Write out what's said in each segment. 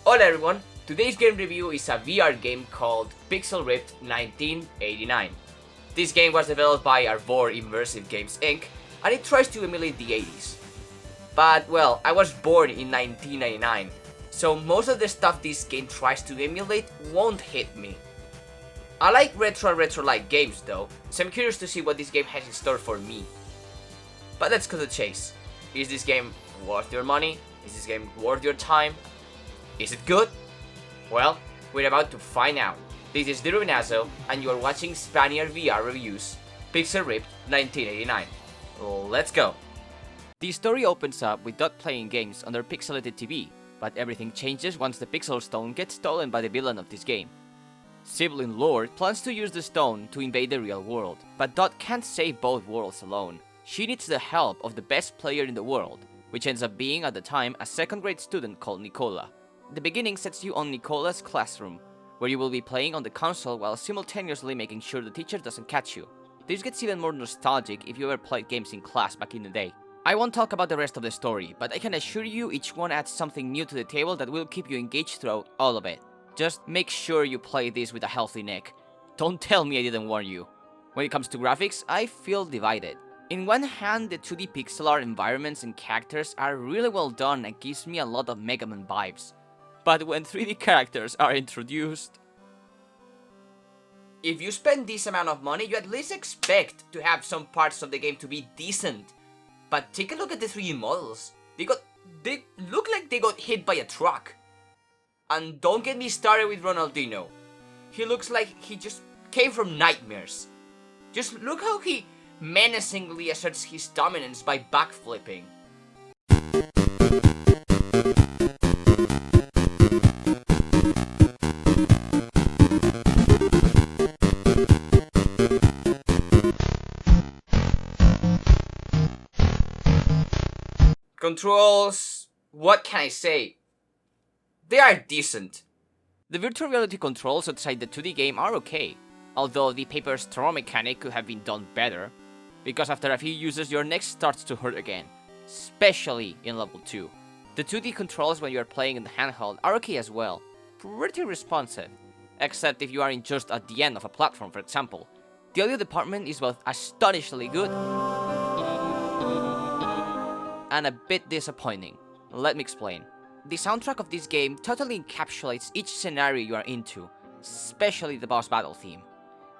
Hola everyone, today's game review is a VR game called Pixel Ripped 1989. This game was developed by Arbor Immersive Games Inc. and it tries to emulate the 80s. But well, I was born in 1999, so most of the stuff this game tries to emulate won't hit me. I like retro-like games though, so I'm curious to see what this game has in store for me. But let's cut to the chase. Is this game worth your money? Is this game worth your time? Is it good? Well, we're about to find out. This is TheRubenazo, and you are watching Spaniard VR Reviews, Pixel Ripped 1989. Let's go! The story opens up with Dot playing games on their pixelated TV, but everything changes once the Pixel Stone gets stolen by the villain of this game. Sibling Lord plans to use the stone to invade the real world, but Dot can't save both worlds alone. She needs the help of the best player in the world, which ends up being at the time a second-grade student called Nicola. The beginning sets you on Nicola's classroom, where you will be playing on the console while simultaneously making sure the teacher doesn't catch you. This gets even more nostalgic if you ever played games in class back in the day. I won't talk about the rest of the story, but I can assure you each one adds something new to the table that will keep you engaged throughout all of it. Just make sure you play this with a healthy neck. Don't tell me I didn't warn you. When it comes to graphics, I feel divided. In one hand, the 2D pixel art environments and characters are really well done and gives me a lot of Mega Man vibes. But when 3D characters are introduced... If you spend this amount of money, you at least expect to have some parts of the game to be decent. But take a look at the 3D models. They look like they got hit by a truck. And don't get me started with Ronaldinho. He looks like he just came from nightmares. Just look how he menacingly asserts his dominance by backflipping. Controls, what can I say? They are decent. The virtual reality controls outside the 2D game are okay, although the paper straw mechanic could have been done better, because after a few uses your neck starts to hurt again, especially in level 2. The 2D controls when you are playing in the handheld are okay as well, pretty responsive, except if you are just at the end of a platform, for example. The audio department is both astonishingly good and a bit disappointing. Let me explain. The soundtrack of this game totally encapsulates each scenario you are into, especially the boss battle theme.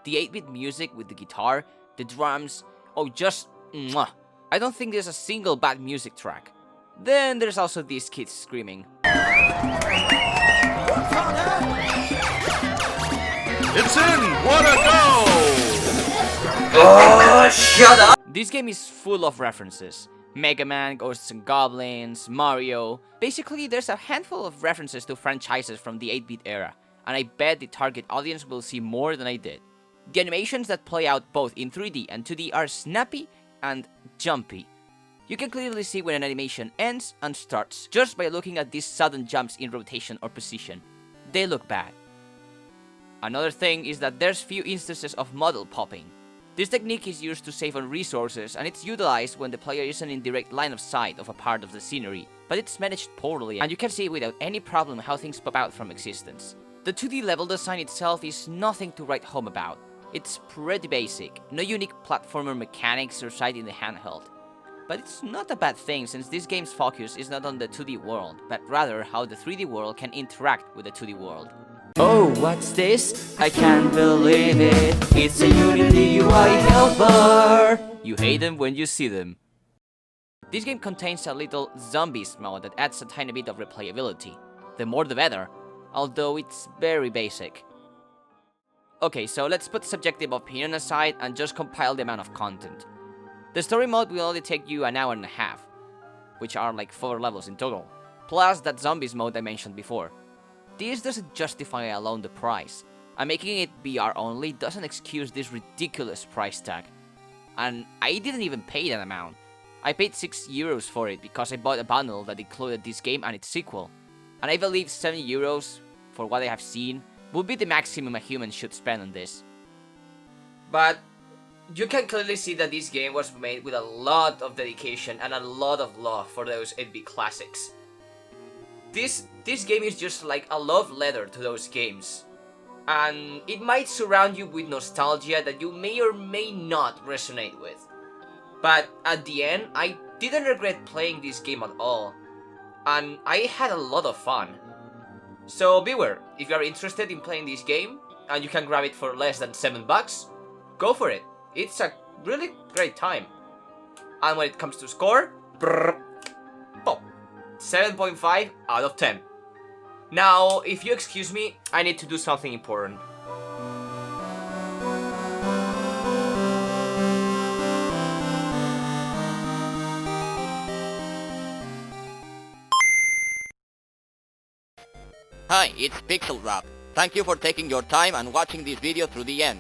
The 8-bit music with the guitar, the drums, oh just mwah. I don't think there's a single bad music track. Then there's also these kids screaming. It's in! What a go! Oh, shut up! This game is full of references. Mega Man, Ghosts and Goblins, Mario. Basically, there's a handful of references to franchises from the 8-bit era, and I bet the target audience will see more than I did. The animations that play out both in 3D and 2D are snappy and jumpy. You can clearly see when an animation ends and starts just by looking at these sudden jumps in rotation or position. They look bad. Another thing is that there's few instances of model popping. This technique is used to save on resources, and it's utilized when the player isn't in direct line of sight of a part of the scenery, but it's managed poorly, and you can see without any problem how things pop out from existence. The 2D level design itself is nothing to write home about. It's pretty basic, no unique platformer mechanics or sight in the handheld. But it's not a bad thing since this game's focus is not on the 2D world, but rather how the 3D world can interact with the 2D world. Oh, what's this? I can't believe it. It's a Unity UI helper. You hate them when you see them. This game contains a little zombies mode that adds a tiny bit of replayability. The more the better, although it's very basic. Okay, so let's put subjective opinion aside and just compile the amount of content. The story mode will only take you an hour and a half, which are like 4 levels in total, plus that zombies mode I mentioned before. This doesn't justify alone the price, and making it VR only doesn't excuse this ridiculous price tag. And I didn't even pay that amount. I paid €6 for it because I bought a bundle that included this game and its sequel, and I believe €70, for what I have seen, would be the maximum a human should spend on this. But you can clearly see that this game was made with a lot of dedication and a lot of love for those 8-bit classics. this game is just like a love letter to those games. And it might surround you with nostalgia that you may or may not resonate with. But at the end, I didn't regret playing this game at all. And I had a lot of fun. So beware, if you are interested in playing this game, and you can grab it for less than $7, go for it. It's a really great time. And when it comes to score, pop, 7.5 out of 10. Now, if you excuse me, I need to do something important. Hi, it's Pixel Rap. Thank you for taking your time and watching this video through the end.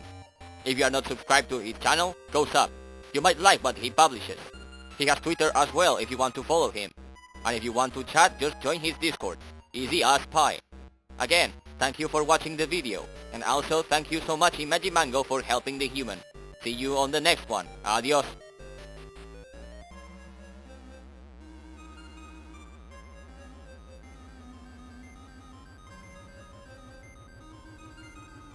If you are not subscribed to his channel, go sub. You might like what he publishes. He has Twitter as well if you want to follow him. And if you want to chat, just join his Discord. Easy as pie. Again, thank you for watching the video. And also thank you so much Imagimango for helping the human. See you on the next one. Adios.